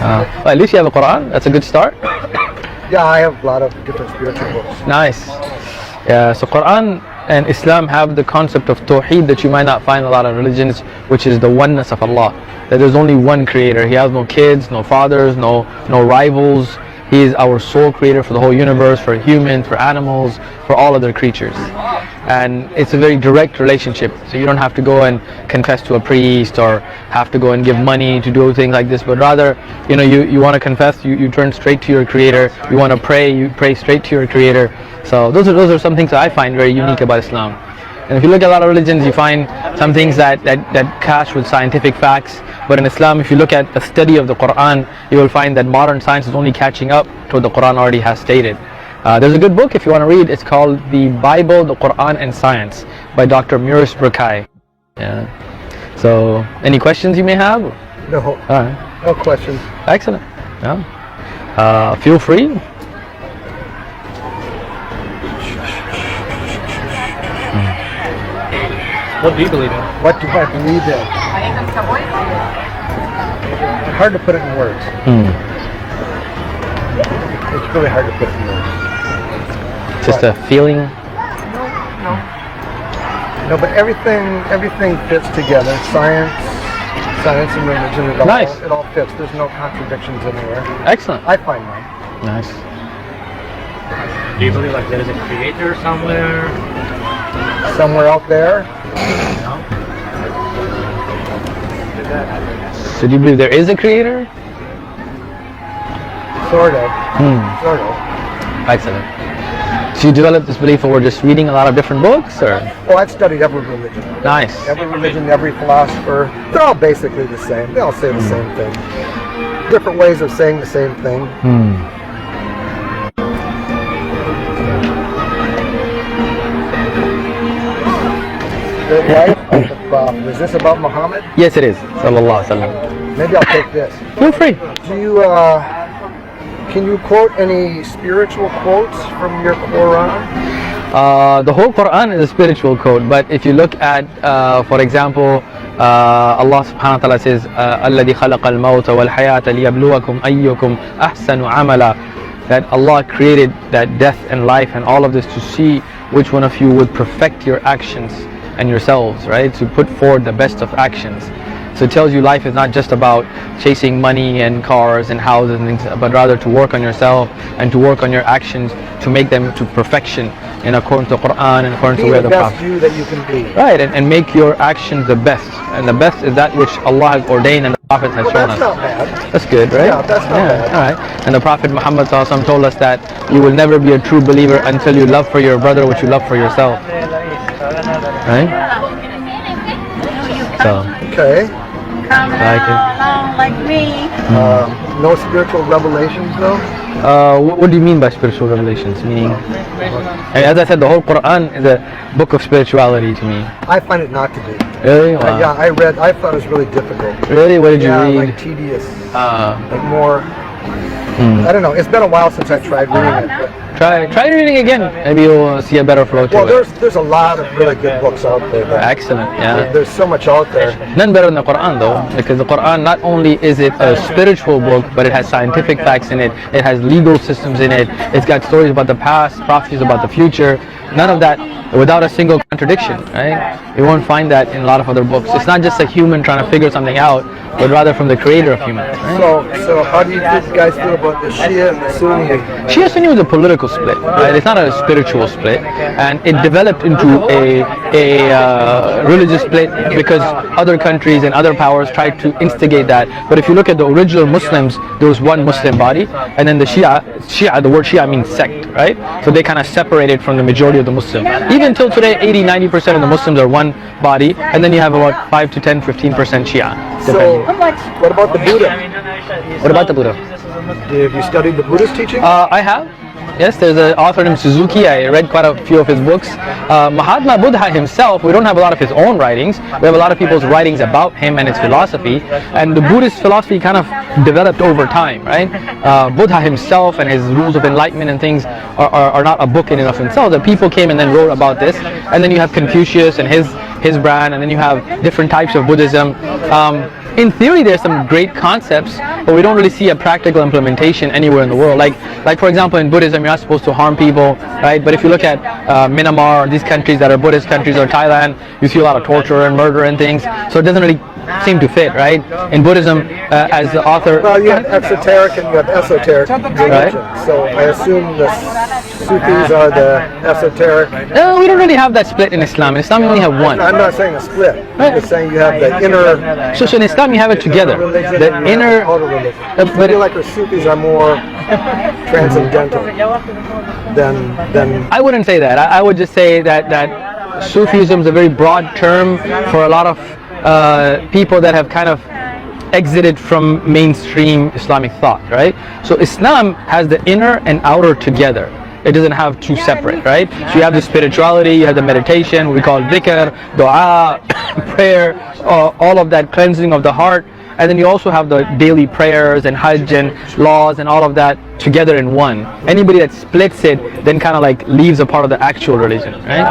Well, at least you have a Quran. That's a good start. Yeah, I have a lot of different spiritual books. Nice. Yeah, so Quran and Islam have the concept of Tawheed that you might not find in a lot of religions, which is the oneness of Allah. That there's only one creator. He has no kids, no fathers, no rivals. He is our sole creator for the whole universe, for humans, for animals, for all other creatures. And it's a very direct relationship. So you don't have to go and confess to a priest or have to go and give money to do things like this, but rather, you want to confess, you turn straight to your creator. You want to pray, you pray straight to your creator. So those are some things that I find very unique about Islam. And if you look at a lot of religions, you find some things that clash with scientific facts. But in Islam, if you look at the study of the Quran, you will find that modern science is only catching up to what the Quran already has stated. There's a good book if you want to read. It's called The Bible, the Quran and Science by Dr. Muris Burkai. Yeah. So, any questions you may have? No. All right. No questions. Excellent. Yeah. Feel free. What do you believe in? What do I believe in? Hard to put it in words. It's really hard to put it in words. Just a feeling? No, but everything fits together. Science and religion, it all fits. There's no contradictions anywhere. Excellent. I find mine. Nice. Do you believe like there is a creator somewhere? Somewhere out there? So do you believe there is a creator? Sort of. Sort of. Excellent. So you developed this belief over just reading a lot of different books, or? Well, I've studied every religion. Nice. Every religion, every philosopher. They're all basically the same. They all say the same thing. Different ways of saying the same thing. The life of the Prophet. Is this about Muhammad? Yes, it is. Sallallahu Alaihi Wasallam. Maybe I'll take this. Feel free. Do you, can you quote any spiritual quotes from your Quran? The whole Quran is a spiritual quote, but if you look at, for example, Allah subhanahu wa ta'ala says, الَّذِي خَلَقَ الْمَوْتَ وَالْحَيَاةَ لِيَبْلُوَكُمْ أَيُّكُمْ أَحْسَنُ عَمَلًا. That Allah created that death and life and all of this to see which one of you would perfect your actions and yourselves, right? To put forward the best of actions. So it tells you life is not just about chasing money and cars and houses and things, but rather to work on yourself and to work on your actions to make them to perfection in accordance to the Quran and according to where the Prophet. Be the best you that you can be. Right, and make your actions the best. And the best is that which Allah has ordained and the Prophet has shown us. That's not bad. That's good, right? Yeah, that's not bad. All right. And the Prophet Muhammad ﷺ told us that you will never be a true believer until you love for your brother what you love for yourself. Right? So. Okay. Coming along like me. No spiritual revelations though? What do you mean by spiritual revelations? Meaning, as I said, the whole Quran is a book of spirituality to me. I find it not to be. Really? Wow. Yeah, I thought it was really difficult. Really? What did you read? Like tedious. Like more, I don't know, it's been a while since I tried reading it. But Try reading again. Maybe you'll see a better flow to well, it. there's a lot of really good books out there. Excellent, yeah. There's so much out there. None better than the Quran though, because the Quran not only is it a spiritual book, but it has scientific facts in it, it has legal systems in it, it's got stories about the past, prophecies about the future, none of that without a single contradiction, right? You won't find that in a lot of other books. It's not just a human trying to figure something out, but rather from the creator of humans. Right? So how do you guys feel about the Shia and the Sunni? Shia Sunni was a political split, right? It's not a spiritual split, and it developed into a religious split because other countries and other powers tried to instigate that. But if you look at the original Muslims, there was one Muslim body, and then the Shia, the word Shia means sect, right? So they kind of separated from the majority of the Muslims. Even till today, 80-90% of the Muslims are one body, and then you have about 5 to 10, 15% Shia. So, what about the Buddha? What about the Buddha? Have you studied the Buddhist teaching? I have. Yes, there's an author named Suzuki. I read quite a few of his books. Mahatma Buddha himself, we don't have a lot of his own writings. We have a lot of people's writings about him and his philosophy. And the Buddhist philosophy kind of developed over time, right? Buddha himself and his rules of enlightenment and things are not a book in and of themselves. The people came and then wrote about this. And then you have Confucius and his brand, and then you have different types of Buddhism. in theory, there's some great concepts, but we don't really see a practical implementation anywhere in the world. Like for example, in Buddhism, you're not supposed to harm people, right? But if you look at Myanmar, these countries that are Buddhist countries, or Thailand, you see a lot of torture and murder and things. So it doesn't really seem to fit, right? In Buddhism, as the author... Well, you have exoteric and you have esoteric religion. Right. So I assume the Sufis are the esoteric. No, we don't really have that split in Islam. In Islam, we only have one. I'm not saying a split. Right. I'm just saying you have the inner... So in Islam, you have it together. religion The and you have inner... outer religion. but I feel like the Sufis are more transcendental than I wouldn't say that. I would just say that Sufism is a very broad term for a lot of people that have kind of exited from mainstream Islamic thought, right? So Islam has the inner and outer together. It doesn't have two separate, right? So you have the spirituality, you have the meditation, we call dhikr, dua, prayer, all of that cleansing of the heart. And then you also have the daily prayers and hajj and laws and all of that together in one. Anybody that splits it then kind of like leaves a part of the actual religion, right?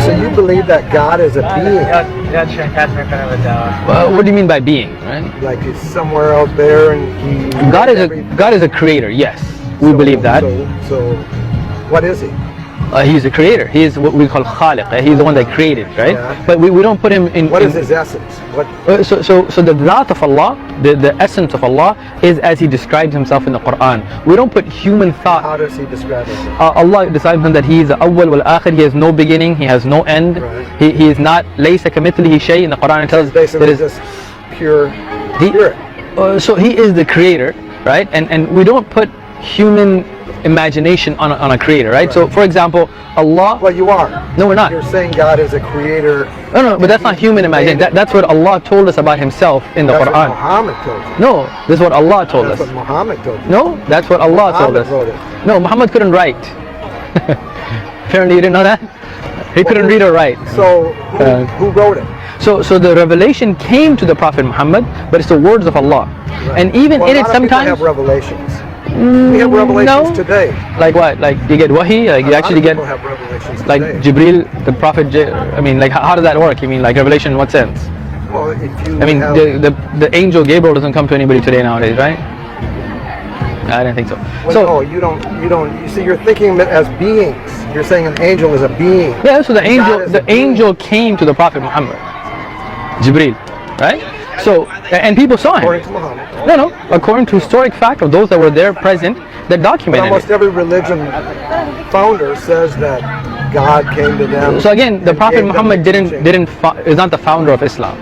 So you believe that God is a being, Well, what do you mean by being, right? like he's somewhere out there and he... God is a creator, yes. We believe that. So what is he? He's a creator. He is what we call khaliq. He's the one that created, right? Yeah. But we don't put him in... What is his essence? What? So the dhat of Allah, the essence of Allah is as He describes Himself in the Quran. We don't put human thought. How does he describe himself? Allah describes Him that He is the awwal wal akhir. He has no beginning. He has no end. Right. He is not laysa kamithlihi shay. In the Quran it tells Basically that just pure He- spirit. so He is the creator, right? And we don't put human imagination on a creator, right? So for example, Allah... Well, you are. No, we're not. You're saying God is a creator. No, but that's not human imagination. That's what Allah told us about Himself in the That's what Quran. Muhammad told you. No, this is what Allah told That's us. what Muhammad told you. No, that's what Allah told Muhammad us. wrote it. No, Muhammad couldn't write. Apparently you didn't know that? He couldn't read or write. So who wrote it? So the revelation came to the Prophet Muhammad, but it's the words of Allah. And even Well, in a it lot of people sometimes... have revelations. We have revelations no. today. Like what? Like you get wahi? Like you actually get... People have revelations Like today. Jibril, the Prophet... I mean, like how does that work? You mean like revelation in what sense? Well, if you I mean, have, the angel Gabriel doesn't come to anybody today nowadays, right? I didn't think so. well, So no, you see, you're thinking of it as beings. You're saying an angel is a being. yeah, so the is a being. angel came to the Prophet Muhammad, Jibril, right? So and people saw According him. to Muhammad. No, according to historic fact of those that were there present, that But documented almost it. every religion founder says that God came to them. So again, the and Prophet gave them Muhammad the teaching. is not the founder of Islam,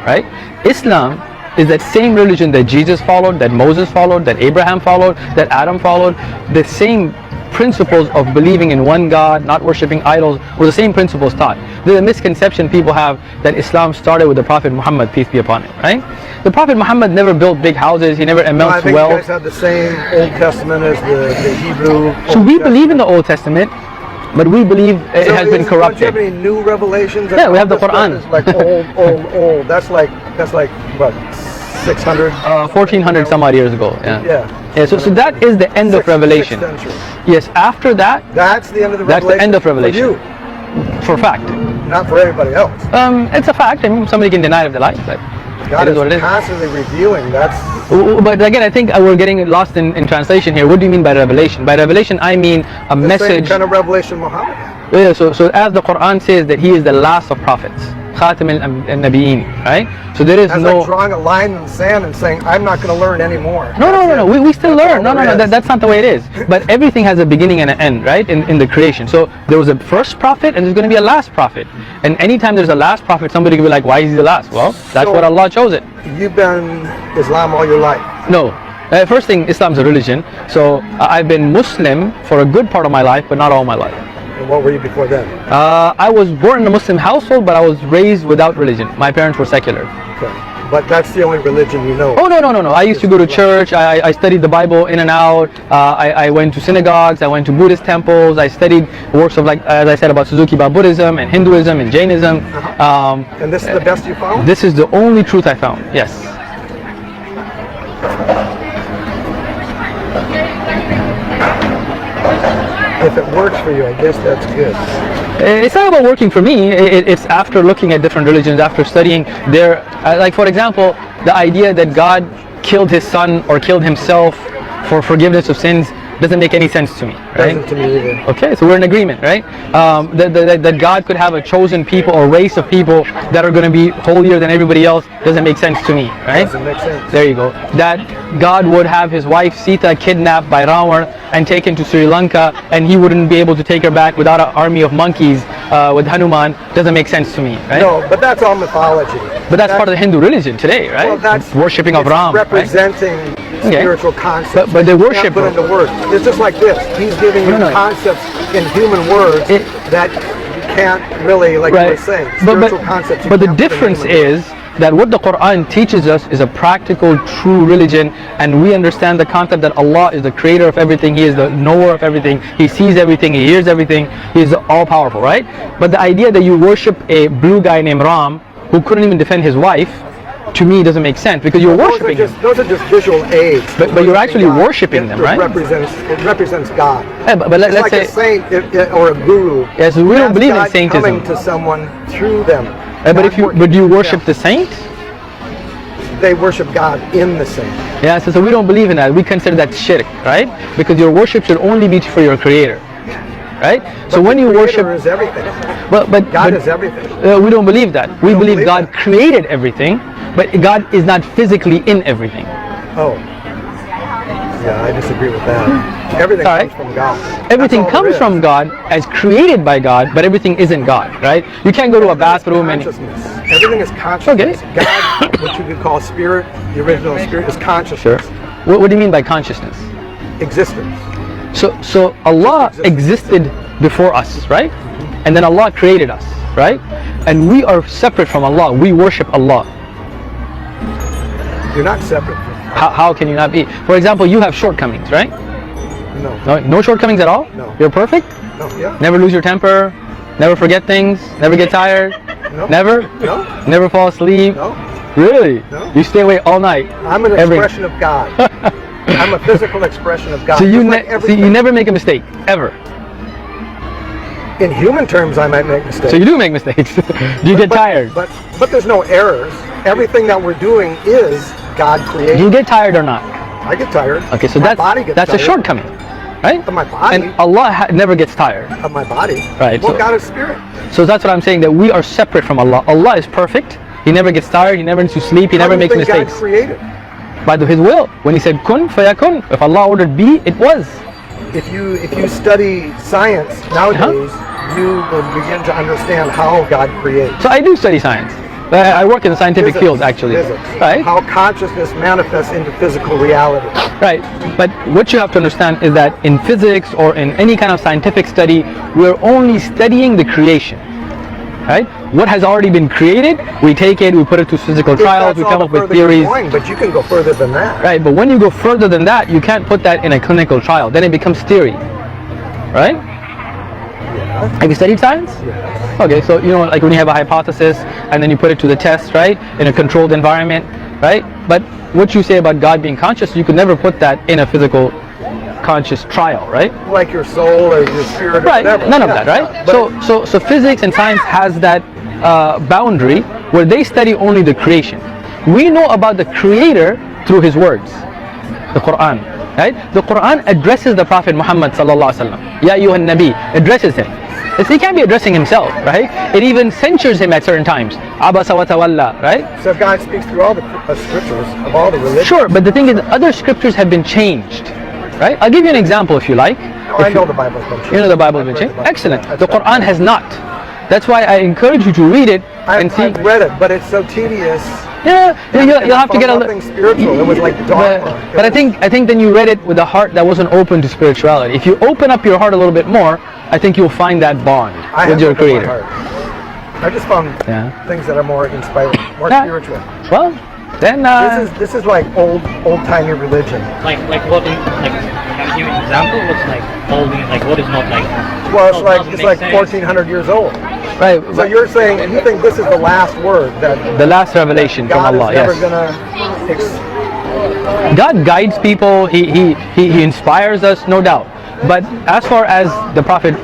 right? Islam is that same religion that Jesus followed, that Moses followed, that Abraham followed, that Adam followed. The same principles of believing in one God, not worshipping idols, were the same principles taught. There's a misconception people have that Islam started with the Prophet Muhammad, peace be upon him, right? The Prophet Muhammad never built big houses, he never I amassed think you wealth. guys have the same Old Testament as the Hebrew. So we believe in the Old Testament, but we believe it has been Don't you corrupted. have any new revelations? Yeah, we have the This stuff Quran. is like old. That's like what, 600? 1400 some odd years ago. Yeah. So that is the end of revelation. 6th century. Yes, after that, That's the end of the that's revelation. the end of revelation. For you, for fact. not for everybody else. It's a fact. I mean, somebody can deny it if they like, but God it is what it is is. constantly revealing. That's But again, I think we're getting lost in translation here. What do you mean by revelation? By revelation, I mean a the same message. kind of revelation Muhammad had. Yeah, so as the Quran says that he is the last of prophets, Khatim al-Nabiyyin, right? So there is That's no... like drawing a line in the sand and saying, I'm not going to learn anymore. No. We still That's learn. all No. there is. That's not the way it is. But everything has a beginning and an end, right? In the creation. So there was a first prophet and there's going to be a last prophet. And anytime there's a last prophet, somebody can be like, why is he the last? Well, that's So- what Allah chose it. You've been Islam all your life. No. First thing, Islam's a religion. So I've been Muslim for a good part of my life, but not all my life. And what were you before then? I was born in a Muslim household, but I was raised without religion. My parents were secular. Okay. But that's the only religion you know. Oh, no. I used to go to church. I studied the Bible in and out. I went to synagogues. I went to Buddhist temples. I studied works of, like, as I said, about Suzuki about Buddhism and Hinduism and Jainism. And this is the best you found? This is the only truth I found, yes. If it works for you, I guess that's good. It's not about working for me. It's after looking at different religions, after studying their, like, for example, the idea that God killed his son or killed himself for forgiveness of sins doesn't make any sense to me, right? Doesn't to me either. Okay, so we're in agreement, right? That God could have a chosen people or race of people that are going to be holier than everybody else doesn't make sense to me, right? Doesn't make sense. There you go. That God would have his wife Sita kidnapped by Ravan and taken to Sri Lanka, and he wouldn't be able to take her back without an army of monkeys with Hanuman doesn't make sense to me, right? No, but that's all mythology. But that's part of the Hindu religion today, right? Well, that's worshipping of Ram, representing spiritual concepts. But they You worship. can't put into words. It's just like this. He's giving you No. concepts in human words that you can't really, like you were saying, spiritual concepts. you But the can't put in difference human words. is that what the Quran teaches us is a practical, true religion, and we understand the concept that Allah is the creator of everything. He is the knower of everything. He sees everything. He hears everything. He is all-powerful, right? But the idea that you worship a blue guy named Ram who couldn't even defend his wife, to me doesn't make sense, because you're worshiping him. Those are just visual aids. But you're actually God. worshiping them, right? It represents God. Yeah, but It's let's like say, a saint or a guru. yes, we don't That's believe in God coming saintism. to someone through them. But do you worship the saint? They worship God in the saint. Yeah, so we don't believe in that. We consider that shirk, right? Because your worship should only be for your creator, right? So when you worship, is everything. but God is everything. we don't believe that. We don't believe believe God that. created everything, but God is not physically in everything. Oh. Yeah, I disagree with that. Everything Sorry? comes from God. Everything That's all comes there from is. God as created by God, but everything isn't God, right? You can't go to a bathroom and Consciousness. Everything is consciousness. Okay. God, what you could call spirit, the original spirit, is consciousness. What do you mean by consciousness? Existence. So Allah existed before us, right? And then Allah created us, right? And we are separate from Allah. We worship Allah. You're not separate from How can you not be? For example, you have shortcomings, right? No. No shortcomings at all? No. You're perfect? No. Yeah. Never lose your temper? Never forget things? Never get tired? No. Never? No. Never fall asleep? No. Really? No. You stay awake all night? I'm an expression of God. I'm a physical expression of God. So you, Just like so everything. you never make a mistake, ever? In human terms, I might make mistakes. So you do make mistakes. Do you get tired? But there's no errors. Everything that we're doing is God created. Do you get tired or not? I get tired. Okay, so my body gets that's a tired. shortcoming, right? Of my body. And Allah never gets tired. Of my body. Right, Well, so- God is spirit. So that's what I'm saying, that we are separate from Allah. Allah is perfect. He never gets tired. He never needs to sleep. He How never do you makes think mistakes. God created. By His will. When He said kun fayakun, if Allah ordered be, it was. If you study science nowadays, you will begin to understand how God created. So I do study science. I work in the scientific Physics, field, actually. Physics. Right? How consciousness manifests into physical reality. Right. But what you have to understand is that in physics or in any kind of scientific study, we're only studying the creation. Right? What has already been created, we take it, we put it to physical trials, we come up with theories. But you can go further than that. Right, but when you go further than that, you can't put that in a clinical trial. Then it becomes theory. Right? Yeah. Have you studied science? Yeah. Okay, so you know, like when you have a hypothesis and then you put it to the test, right? In a controlled environment, right? But what you say about God being conscious, you could never put that in a physical conscious trial, right? Like your soul or your spirit or Right, whatever. none of Yeah, that, right? yeah. But So physics and science has that boundary where they study only the creation. We know about the Creator through His words, the Quran, right? The Quran addresses the Prophet Muhammad sallallahu alaihi wasallam. Ya ayyuhan Nabi, addresses him. He can't be addressing himself, right? It even censures him at certain times. Abasa wa tawalla, right? So God speaks through all the scriptures of all the religions. Sure, but the thing is, other scriptures have been changed, right? I'll give you an example if you like. I know the Bible's been changed. You know the Bible has been changed? Excellent. The Quran has not. That's why I encourage you to read it and see. I've read it, but it's so tedious. Yeah, you'll have to get a nothing spiritual. It was like dogma. But I think then you read it with a heart that wasn't open to spirituality. If you open up your heart a little bit more, I think you'll find that bond with your Creator. I just found things that are more inspiring, more spiritual. Well, then This is like old timey religion. Like what? Like can you give an example? What's like holding? Like what is not like? Well, doesn't it's make like sense. 1400 years old. right. So you're saying you think this is the last word that The last revelation from God Allah. is never Yes. gonna God guides people. He inspires us, no doubt. But as far as the Prophet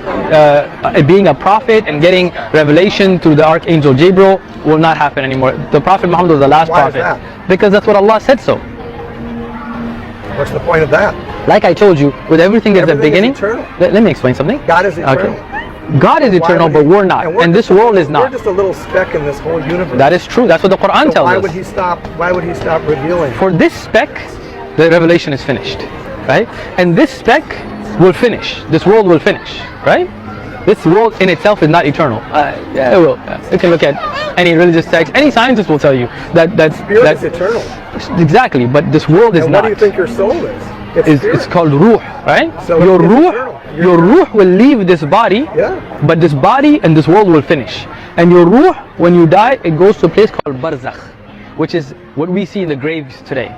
being a prophet and getting revelation through the Archangel Gabriel will not happen anymore. The Prophet Muhammad was the last Why is prophet. that? Because that's what Allah said so. What's the point of that? Like I told you, with everything there's a Everything is beginning. eternal. Let me explain something. God is eternal. God is Why eternal, would but he- we're not. we're And just this world a- is not. We're just a little speck in this whole universe. That is true. That's what the Quran so tells why us. would he stop? Why would he stop revealing? For this speck, the revelation is finished, right? And this speck will finish. This world will finish, right? This world in itself is not eternal. Yeah, it will. You can look at any religious text. Any scientist will tell you that Spirit is eternal. exactly. But this world is And not. what do you think your soul is? It's spirit. called ruh, right? So your it's ruh, eternal. your ruh will leave this body, Yeah. but this body and this world will finish. And your ruh, when you die, it goes to a place called barzakh, which is what we see in the graves today,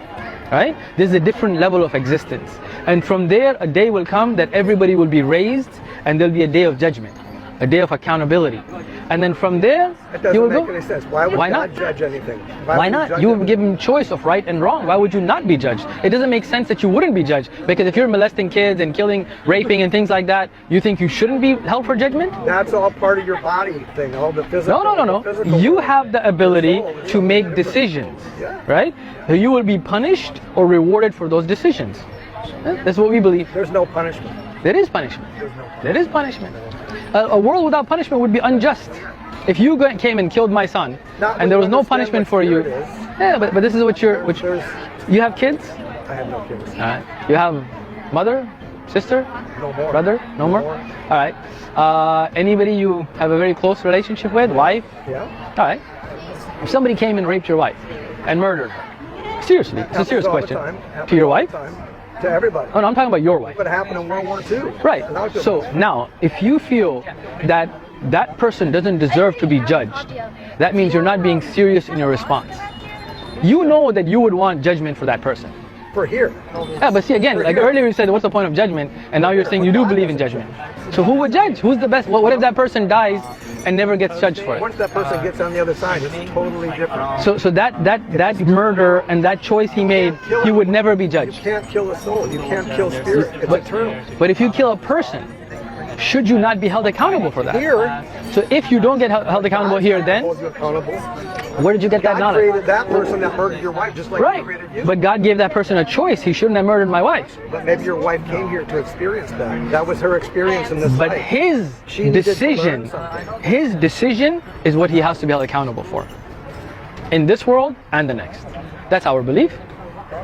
right? This is a different level of existence. And from there, a day will come that everybody will be raised, and there'll be a day of judgment, a day of accountability. And then from there, It you will doesn't go. make any sense. Why would Why God not? judge anything? Why would not? judge You were anything? given choice of right and wrong. Why would you not be judged? It doesn't make sense that you wouldn't be judged. Because if you're molesting kids and killing, raping and things like that, you think you shouldn't be held for judgment? That's all part of your body thing, all the physical. No. the physical You part. have the ability Soul is to make something different. decisions, Yeah. right? You will be punished or rewarded for those decisions. That's what we believe. There's no punishment. There is punishment. There's no There is punishment. A world without punishment would be unjust. If you came and killed my son, Not and there was when no you understand punishment what for you, spirit is. yeah, but this is what There's- you have kids. I have no kids. You have mother, sister, No more. brother, no more. All right. Anybody you have a very close relationship with, wife? Yeah. All right. If somebody came and raped your wife and murdered her, seriously, it's a Happens serious all the question. time. Happens To your all the wife? time. To everybody. Oh no, I'm talking about your wife. What happened in World War II? Right. Now to- So now, if you feel that that person doesn't deserve to be judged, that means you're not being serious in your response. You know that you would want judgment for that person. for here. Yeah, but see again, like earlier you said, what's the point of judgment? And now you're saying you do believe in judgment. So who would judge? Who's the best? What if that person dies and never gets judged for it? Once that person gets on the other side, it's totally different. So that murder and that choice he made, he would never be You judged. can't kill a soul. You can't kill spirit. It's eternal. But if you kill a person, should you not be held accountable for that? Here, So if you don't get held accountable here, then hold you accountable. where did you get that God knowledge? created that person that murdered your wife just like He Right. created you. But God gave that person a choice. He shouldn't have murdered my wife. But maybe your wife came here to experience that. That was her experience in this But life. his She needed to decision, learn something. his decision is what he has to be held accountable for. In this world and the next. That's our belief.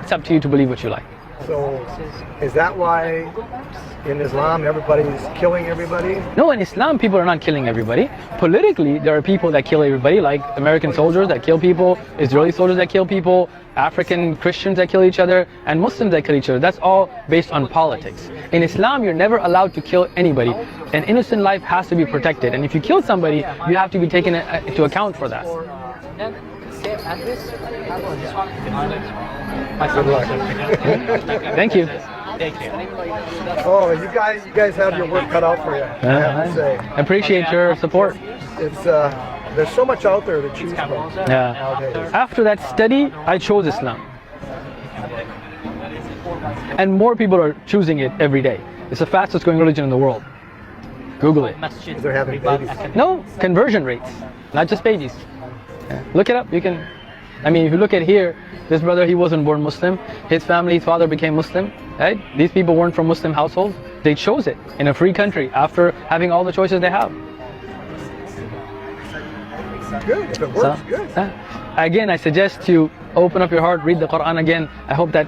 It's up to you to believe what you like. So, is that why in Islam everybody's killing everybody? No, in Islam, people are not killing everybody. Politically, there are people that kill everybody, like American soldiers that kill people, Israeli soldiers that kill people, African Christians that kill each other, and Muslims that kill each other. That's all based on politics. In Islam, you're never allowed to kill anybody. An innocent life has to be protected. And if you kill somebody, you have to be taken into account for that. Thank you. Oh, you guys have your work cut out for you. I have to say, I appreciate your support. it's there's so much out there to choose from. Yeah. nowadays. After that study, I chose Islam. And more people are choosing it every day. It's the fastest growing religion in the world. Google it. They're having babies. No, conversion rates, not just babies. Yeah. Look it up. You can. I mean, if you look at here, this brother, he wasn't born Muslim. His family, his father became Muslim. Right? These people weren't from Muslim households. They chose it in a free country after having all the choices they have. Good. If it works, So, good. again, I suggest you open up your heart, read the Quran again. I hope that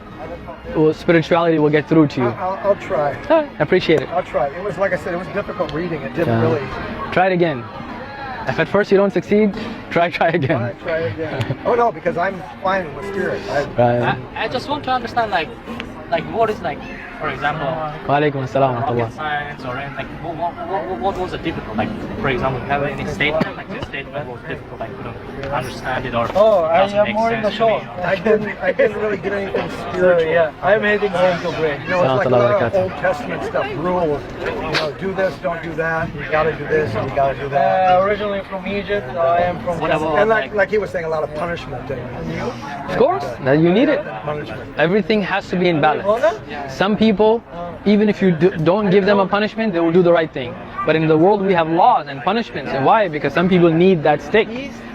spirituality will get through to you. I'll try. I appreciate it. I'll try. It was like I said, it was difficult reading. It didn't really. Try it again. If at first you don't succeed, try again. I try again. Oh no, because I'm fine with spirit. Right. I just want to understand like what is like for example, Wa alaikum assalam wa rocket rahmatullah. science or anything, like what was it difficult? Like, for example, you have any statement, like this statement was difficult, I couldn't understand it or doesn't make sense to me. I didn't really get anything spiritual. Yeah, I'm heading home to pray. You know, it's like a lot of Barakatuh. Old Testament stuff, rules. You know, do this, don't do that. You gotta do this, and you gotta do that. Originally from Egypt, I am from What about And like he was saying, a lot of punishment. Of course, that you need it. Punishment. Everything has to be in balance. Some people, even if you don't give them a punishment, they will do the right thing. But in the world we have laws and punishments. And why? Because some people need that stick.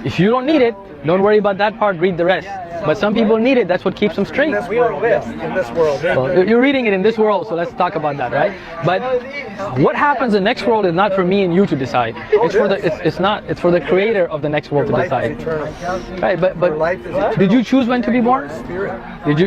If you don't need it, don't worry about that part, read the rest. But some people need it, that's what keeps them straight. In this world, yes. In this world. Well, you're reading it in this world, so let's talk about that, right? But what happens in the next world is not for me and you to decide. It's for the it's for the creator of the next world to Life is decide. eternal. Right, but Your life is eternal. did you choose when to be born? Spirit.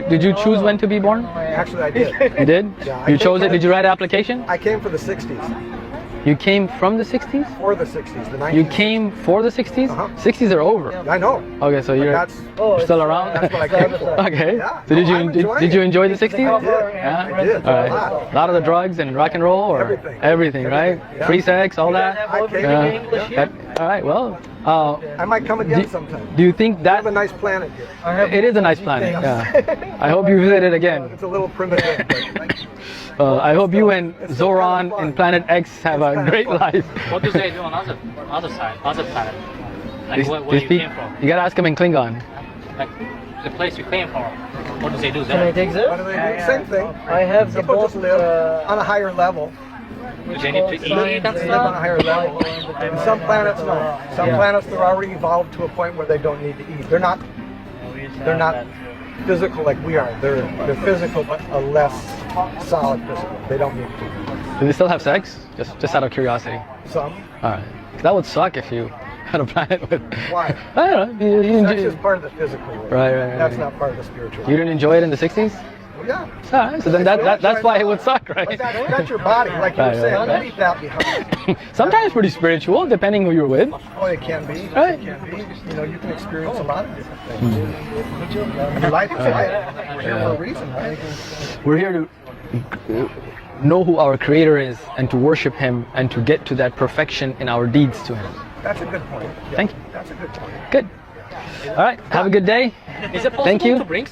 Did you choose when to be born? Actually, I did. You did? Yeah, You chose it? Did you write an application? I came for the 60s. You came from the 60s? For the 60s. The 90s. You came for the 60s? Uh-huh. 60s are over. I know. Okay, so you're That's still around? that's what I came for. Okay. Yeah. So No, I'm enjoying did you it. enjoy the 60s? I did. Yeah? I did. All right. A lot. A lot of the drugs and rock and roll, or Everything. right? Yeah. Free sex, all that. I came Yeah. All right. Well, I might come again do, sometime. do you think We that have a nice planet here. it is a nice planet? Yeah. I hope you visit it again. It's a little primitive, but I hope you and Zoran and Planet X have a great life. What do they do on other side, other planet? Like These- where these you people- came from? You gotta ask them in Klingon. Like the place you came from. What do they do Can I there? take this? what do they do? Same thing. I have the People boat. just live on a higher level. Do they need to eat and They live on a stuff? higher level. And some planets no. Some planets they're already evolved to a point where they don't need to eat. They're not physical like we are. They're physical but a less solid physical. They don't need to. Do they still have sex? Just out of curiosity. Some. All right. That would suck if you had a planet with. Why? I don't know. You That's enjoy, just part of the physical world. Right. That's not part of the spiritual. you didn't enjoy it in the 60s? Yeah. All right, so then that's why it would suck, right? But that's your body, like you were Right, saying. right, Don't leave that behind. Sometimes pretty spiritual, depending who you're with. Oh, it can be. Right. It can be. You know, you can experience a lot of different things. Your life is life. We're here for a reason, right? We're here to know who our Creator is and to worship Him and to get to that perfection in our deeds to Him. That's a good point. Yeah, Thank you. That's a good point. Good. All right. Have a good day. Is it possible Thank you. to bring